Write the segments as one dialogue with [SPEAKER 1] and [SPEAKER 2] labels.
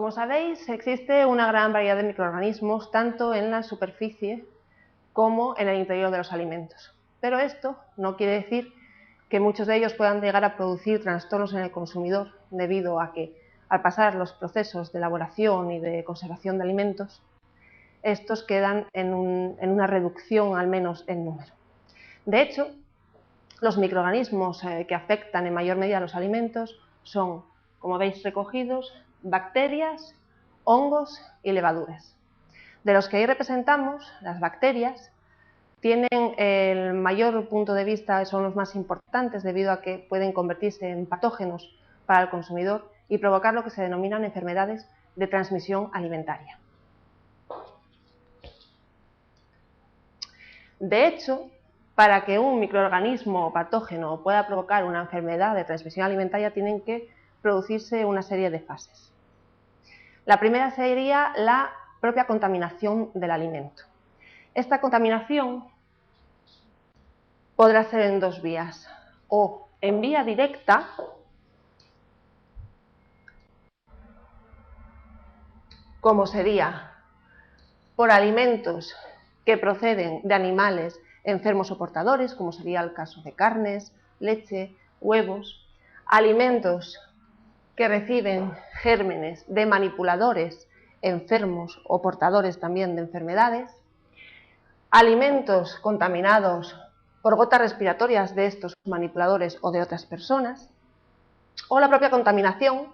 [SPEAKER 1] Como sabéis, existe una gran variedad de microorganismos tanto en la superficie como en el interior de los alimentos. Pero esto no quiere decir que muchos de ellos puedan llegar a producir trastornos en el consumidor, debido a que, al pasar los procesos de elaboración y de conservación de alimentos, estos quedan en una reducción, al menos en número. De hecho, los microorganismos que afectan en mayor medida a los alimentos son, como veis recogidos, bacterias, hongos y levaduras. De los que ahí representamos, las bacterias tienen el mayor punto de vista, son los más importantes debido a que pueden convertirse en patógenos para el consumidor y provocar lo que se denominan enfermedades de transmisión alimentaria. De hecho, para que un microorganismo o patógeno pueda provocar una enfermedad de transmisión alimentaria, tienen que producirse una serie de fases. La primera sería la propia contaminación del alimento. Esta contaminación podrá ser en dos vías, o en vía directa, como sería por alimentos que proceden de animales enfermos o portadores, como sería el caso de carnes, leche, huevos, alimentos que reciben gérmenes de manipuladores enfermos o portadores también de enfermedades, alimentos contaminados por gotas respiratorias de estos manipuladores o de otras personas, o la propia contaminación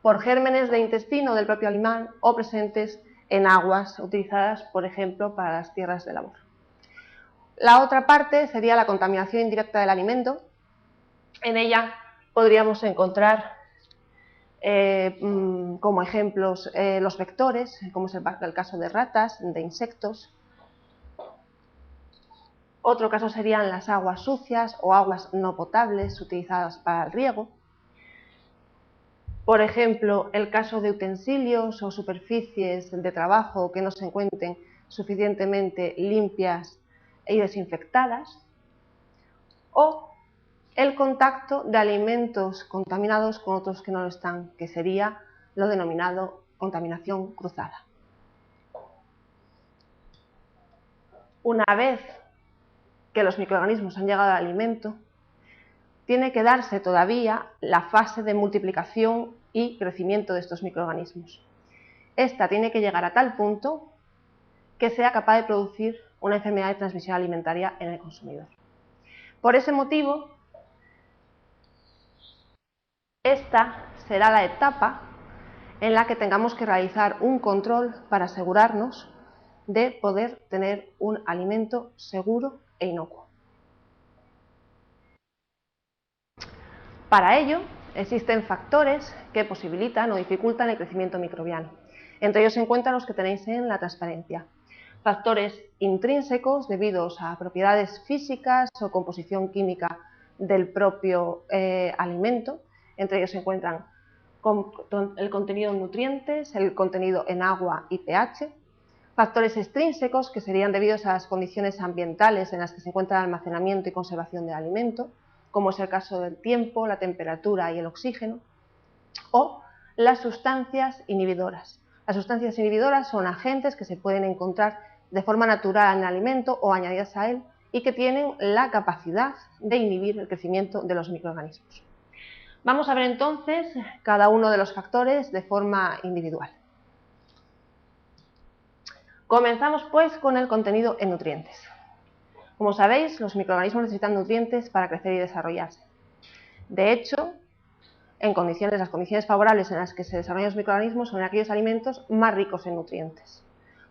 [SPEAKER 1] por gérmenes de intestino del propio animal o presentes en aguas utilizadas, por ejemplo, para las tierras de labor. La otra parte sería la contaminación indirecta del alimento. En ella podríamos encontrar como ejemplos los vectores, como es el caso de ratas, de insectos. Otro caso serían las aguas sucias o aguas no potables utilizadas para el riego. Por ejemplo, el caso de utensilios o superficies de trabajo que no se encuentren suficientemente limpias y desinfectadas, o el contacto de alimentos contaminados con otros que no lo están, que sería lo denominado contaminación cruzada. Una vez que los microorganismos han llegado al alimento, tiene que darse todavía la fase de multiplicación y crecimiento de estos microorganismos. Esta tiene que llegar a tal punto que sea capaz de producir una enfermedad de transmisión alimentaria en el consumidor. Por ese motivo, esta será la etapa en la que tengamos que realizar un control para asegurarnos de poder tener un alimento seguro e inocuo. Para ello, existen factores que posibilitan o dificultan el crecimiento microbiano. Entre ellos se encuentran los que tenéis en la transparencia. Factores intrínsecos debidos a propiedades físicas o composición química del propio alimento. Entre ellos se encuentran el contenido en nutrientes, el contenido en agua y pH. Factores extrínsecos, que serían debidos a las condiciones ambientales en las que se encuentra el almacenamiento y conservación del alimento, como es el caso del tiempo, la temperatura y el oxígeno, o las sustancias inhibidoras. Las sustancias inhibidoras son agentes que se pueden encontrar de forma natural en el alimento o añadidas a él y que tienen la capacidad de inhibir el crecimiento de los microorganismos. Vamos a ver entonces cada uno de los factores de forma individual. Comenzamos pues con el contenido en nutrientes. Como sabéis, los microorganismos necesitan nutrientes para crecer y desarrollarse. De hecho, las condiciones favorables en las que se desarrollan los microorganismos son aquellos alimentos más ricos en nutrientes,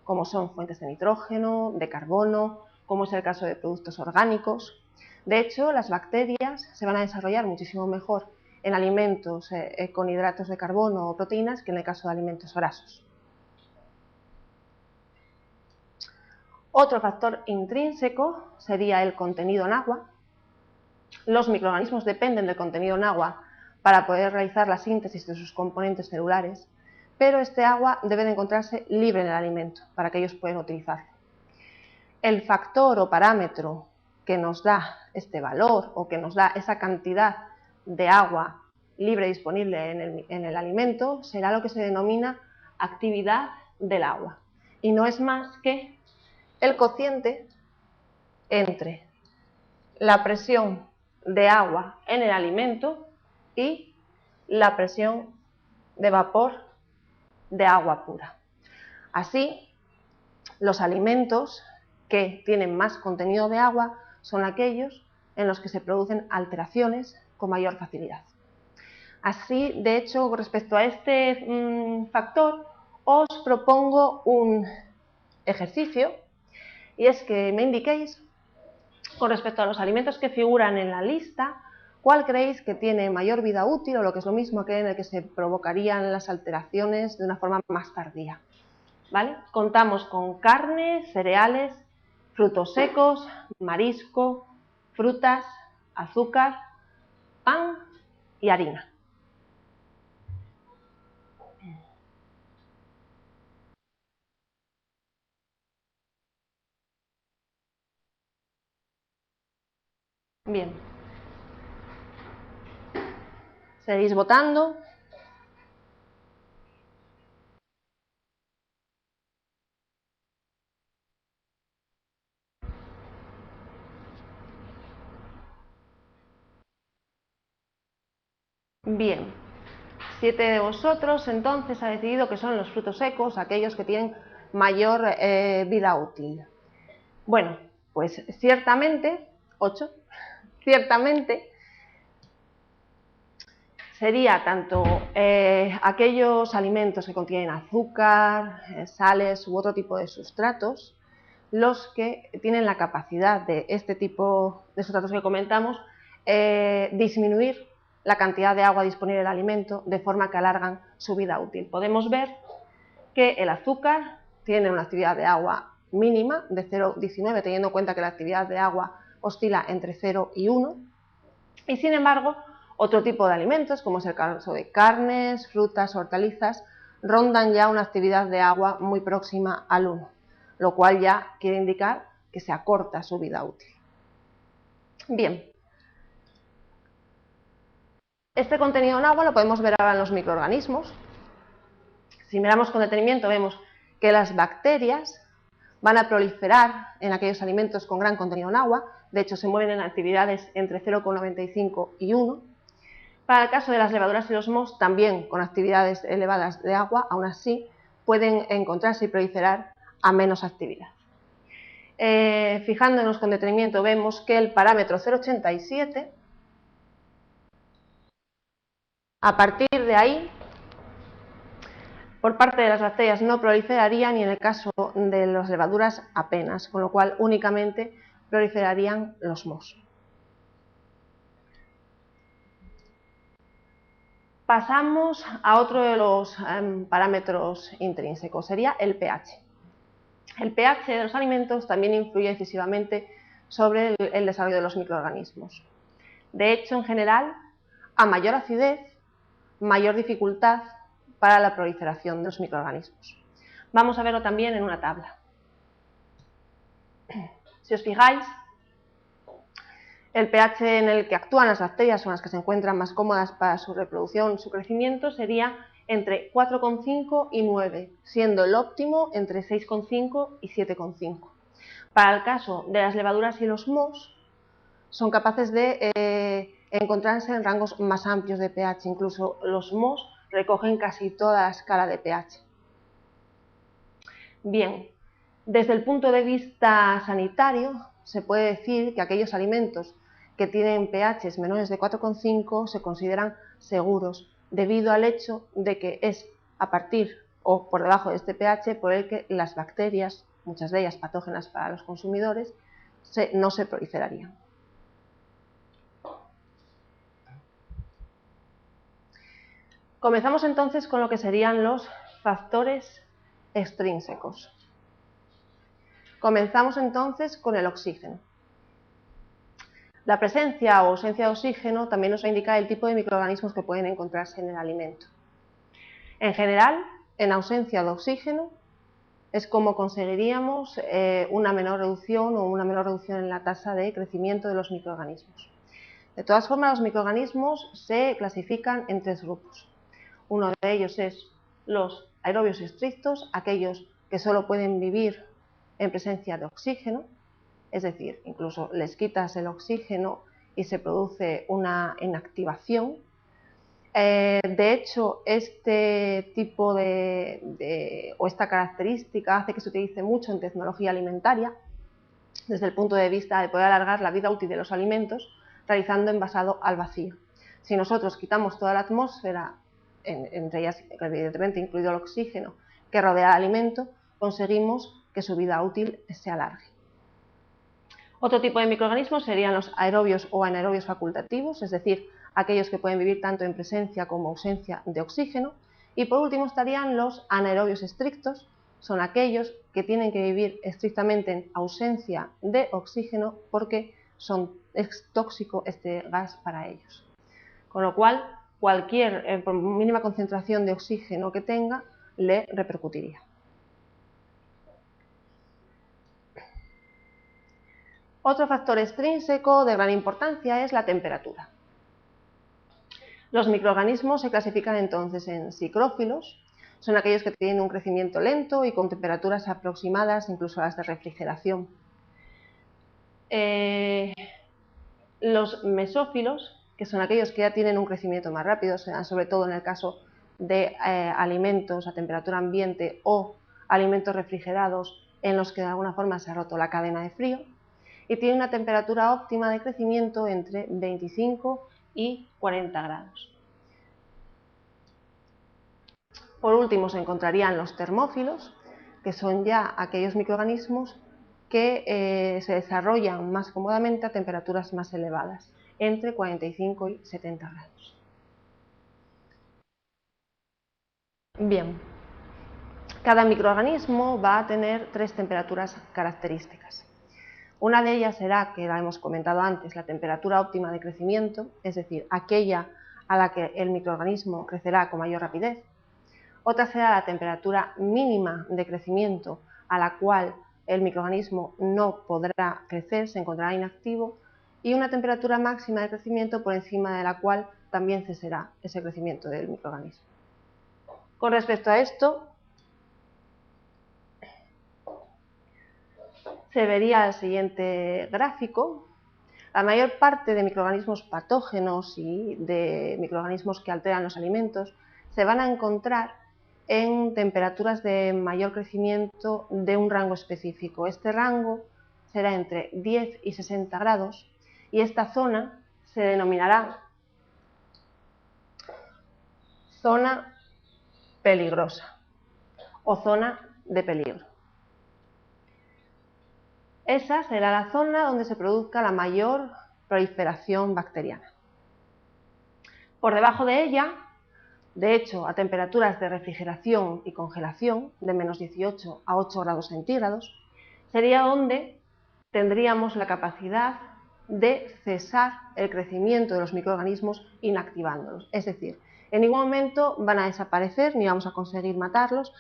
[SPEAKER 1] como son fuentes de nitrógeno, de carbono, como es el caso de productos orgánicos. De hecho, las bacterias se van a desarrollar muchísimo mejor en alimentos con hidratos de carbono o proteínas que en el caso de alimentos grasos. Otro factor intrínseco sería el contenido en agua. Los microorganismos dependen del contenido en agua para poder realizar la síntesis de sus componentes celulares, pero este agua debe de encontrarse libre en el alimento para que ellos puedan utilizarlo. El factor o parámetro que nos da este valor o que nos da esa cantidad de agua libre disponible en el alimento será lo que se denomina actividad del agua, y no es más que el cociente entre la presión de agua en el alimento y la presión de vapor de agua pura. Así, los alimentos que tienen más contenido de agua son aquellos en los que se producen alteraciones con mayor facilidad. Así, de hecho, respecto a este factor, os propongo un ejercicio, y es que me indiquéis, con respecto a los alimentos que figuran en la lista, cuál creéis que tiene mayor vida útil, o lo que es lo mismo, aquel en el que se provocarían las alteraciones de una forma más tardía. ¿Vale? Contamos con carne, cereales, frutos secos, marisco, frutas, azúcar, pan y harina. Bien. Seguís votando. Bien. 7 de vosotros entonces ha decidido que son los frutos secos aquellos que tienen mayor vida útil. Bueno, pues ciertamente, 8, ciertamente sería tanto aquellos alimentos que contienen azúcar, sales u otro tipo de sustratos, los que tienen la capacidad de este tipo de sustratos que comentamos, disminuir la cantidad de agua disponible en el alimento de forma que alargan su vida útil. Podemos ver que el azúcar tiene una actividad de agua mínima de 0,19, teniendo en cuenta que la actividad de agua oscila entre 0 y 1, y sin embargo otro tipo de alimentos, como es el caso de carnes, frutas, hortalizas, rondan ya una actividad de agua muy próxima al 1, lo cual ya quiere indicar que se acorta su vida útil. Bien, este contenido en agua lo podemos ver ahora en los microorganismos. Si miramos con detenimiento vemos que las bacterias van a proliferar en aquellos alimentos con gran contenido en agua, de hecho se mueven en actividades entre 0,95 y 1. Para el caso de las levaduras y los mohos, también con actividades elevadas de agua, aún así pueden encontrarse y proliferar a menos actividad. Fijándonos con detenimiento vemos que el parámetro 0,87, a partir de ahí, por parte de las bacterias no proliferarían, y en el caso de las levaduras apenas, con lo cual únicamente proliferarían los mohos. Pasamos a otro de los parámetros intrínsecos, sería el pH. El pH de los alimentos también influye decisivamente sobre el desarrollo de los microorganismos. De hecho, en general, a mayor acidez, mayor dificultad para la proliferación de los microorganismos. Vamos a verlo también en una tabla. Si os fijáis, el pH en el que actúan las bacterias, son las que se encuentran más cómodas para su reproducción, su crecimiento, sería entre 4,5 y 9, siendo el óptimo entre 6,5 y 7,5. Para el caso de las levaduras y los mohos, son capaces de encontrarse en rangos más amplios de pH, incluso los mohos recogen casi toda la escala de pH. Bien, desde el punto de vista sanitario, se puede decir que aquellos alimentos que tienen pHs menores de 4,5 se consideran seguros, debido al hecho de que es a partir o por debajo de este pH por el que las bacterias, muchas de ellas patógenas para los consumidores, no se proliferarían. Comenzamos entonces con lo que serían los factores extrínsecos. Comenzamos entonces con el oxígeno. La presencia o ausencia de oxígeno también nos va a indicar el tipo de microorganismos que pueden encontrarse en el alimento. En general, en ausencia de oxígeno es como conseguiríamos una menor reducción en la tasa de crecimiento de los microorganismos. De todas formas, los microorganismos se clasifican en 3 grupos. Uno de ellos es los aerobios estrictos, aquellos que solo pueden vivir en presencia de oxígeno, es decir, incluso les quitas el oxígeno y se produce una inactivación. De hecho, este tipo o esta característica hace que se utilice mucho en tecnología alimentaria, desde el punto de vista de poder alargar la vida útil de los alimentos, realizando envasado al vacío. Si nosotros quitamos toda la atmósfera, entre ellas evidentemente incluido el oxígeno, que rodea el alimento, conseguimos que su vida útil se alargue. Otro tipo de microorganismos serían los aerobios o anaerobios facultativos, es decir, aquellos que pueden vivir tanto en presencia como ausencia de oxígeno. Y por último estarían los anaerobios estrictos, son aquellos que tienen que vivir estrictamente en ausencia de oxígeno porque es tóxico este gas para ellos. Con lo cual, cualquier por mínima concentración de oxígeno que tenga, le repercutiría. Otro factor extrínseco de gran importancia es la temperatura. Los microorganismos se clasifican entonces en psicrófilos, son aquellos que tienen un crecimiento lento y con temperaturas aproximadas incluso a las de refrigeración. Los mesófilos, que son aquellos que ya tienen un crecimiento más rápido, sobre todo en el caso de alimentos a temperatura ambiente o alimentos refrigerados en los que de alguna forma se ha roto la cadena de frío, y tiene una temperatura óptima de crecimiento entre 25 y 40 grados. Por último se encontrarían los termófilos, que son ya aquellos microorganismos que se desarrollan más cómodamente a temperaturas más elevadas, entre 45 y 70 grados. Bien, cada microorganismo va a tener 3 temperaturas características. Una de ellas será, que la hemos comentado antes, la temperatura óptima de crecimiento, es decir, aquella a la que el microorganismo crecerá con mayor rapidez. Otra será la temperatura mínima de crecimiento a la cual el microorganismo no podrá crecer, se encontrará inactivo, y una temperatura máxima de crecimiento por encima de la cual también cesará ese crecimiento del microorganismo. Con respecto a esto, se vería el siguiente gráfico. La mayor parte de microorganismos patógenos y de microorganismos que alteran los alimentos se van a encontrar en temperaturas de mayor crecimiento de un rango específico. Este rango será entre 10 y 60 grados y esta zona se denominará zona peligrosa o zona de peligro. Esa será la zona donde se produzca la mayor proliferación bacteriana. Por debajo de ella, de hecho, a temperaturas de refrigeración y congelación de menos 18 a 8 grados centígrados, sería donde tendríamos la capacidad de cesar el crecimiento de los microorganismos inactivándolos. Es decir, en ningún momento van a desaparecer ni vamos a conseguir matarlos,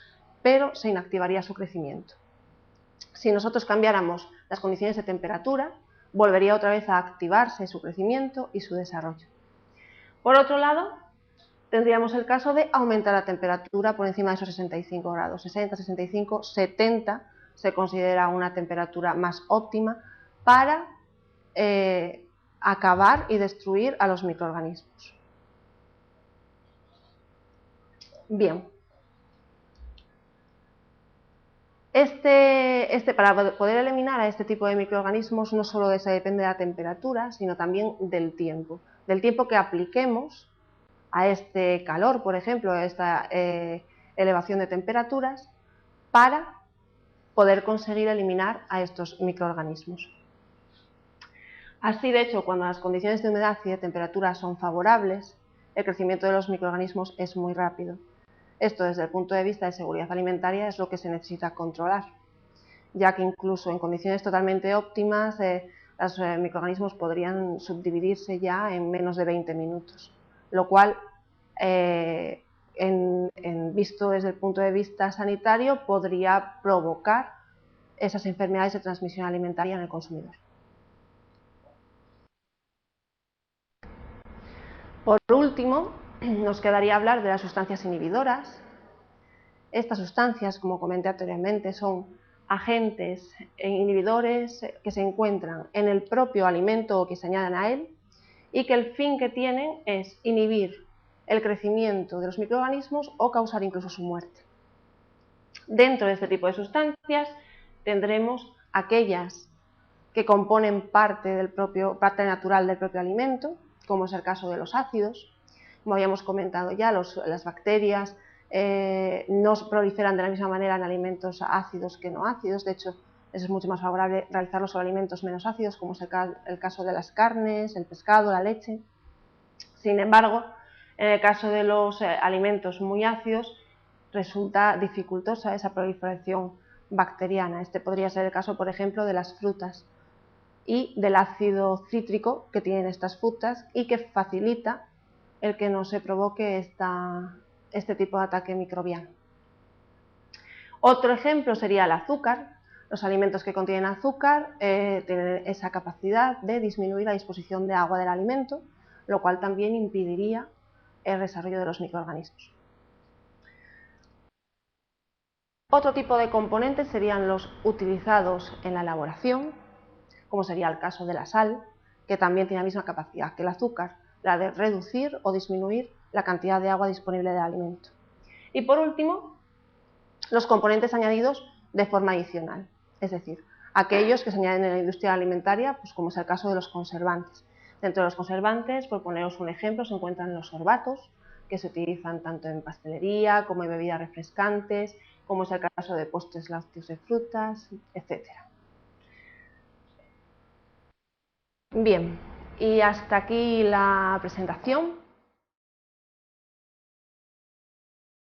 [SPEAKER 1] pero se inactivaría su crecimiento. Si nosotros cambiáramos las condiciones de temperatura, volvería otra vez a activarse su crecimiento y su desarrollo. Por otro lado, tendríamos el caso de aumentar la temperatura por encima de esos 65 grados. 60, 65, 70 se considera una temperatura más óptima para acabar y destruir a los microorganismos. Bien. Para poder eliminar a este tipo de microorganismos no solo depende de la temperatura, sino también del tiempo que apliquemos a este calor, por ejemplo, a esta elevación de temperaturas, para poder conseguir eliminar a estos microorganismos. Así, de hecho, cuando las condiciones de humedad y de temperatura son favorables, el crecimiento de los microorganismos es muy rápido. Esto, desde el punto de vista de seguridad alimentaria, es lo que se necesita controlar, ya que incluso en condiciones totalmente óptimas, los microorganismos podrían subdividirse ya en menos de 20 minutos, lo cual, visto desde el punto de vista sanitario, podría provocar esas enfermedades de transmisión alimentaria en el consumidor. Por último, nos quedaría hablar de las sustancias inhibidoras. Estas sustancias, como comenté anteriormente, son agentes e inhibidores que se encuentran en el propio alimento o que se añaden a él y que el fin que tienen es inhibir el crecimiento de los microorganismos o causar incluso su muerte. Dentro de este tipo de sustancias tendremos aquellas que componen parte natural del propio alimento, como es el caso de los ácidos. Como habíamos comentado ya, las bacterias no proliferan de la misma manera en alimentos ácidos que no ácidos. De hecho, es mucho más favorable realizarlos sobre alimentos menos ácidos, como es el caso de las carnes, el pescado, la leche. Sin embargo, en el caso de los alimentos muy ácidos, resulta dificultosa esa proliferación bacteriana. Este podría ser el caso, por ejemplo, de las frutas y del ácido cítrico que tienen estas frutas y que facilita el que no se provoque este tipo de ataque microbiano. Otro ejemplo sería el azúcar. Los alimentos que contienen azúcar tienen esa capacidad de disminuir la disposición de agua del alimento, lo cual también impediría el desarrollo de los microorganismos. Otro tipo de componentes serían los utilizados en la elaboración, como sería el caso de la sal, que también tiene la misma capacidad que el azúcar, la de reducir o disminuir la cantidad de agua disponible del alimento. Y por último, los componentes añadidos de forma adicional, es decir, aquellos que se añaden en la industria alimentaria, pues como es el caso de los conservantes. Dentro de los conservantes, por poneros un ejemplo, se encuentran los sorbatos, que se utilizan tanto en pastelería como en bebidas refrescantes, como es el caso de postres lácteos de frutas, etc. Bien, y hasta aquí la presentación.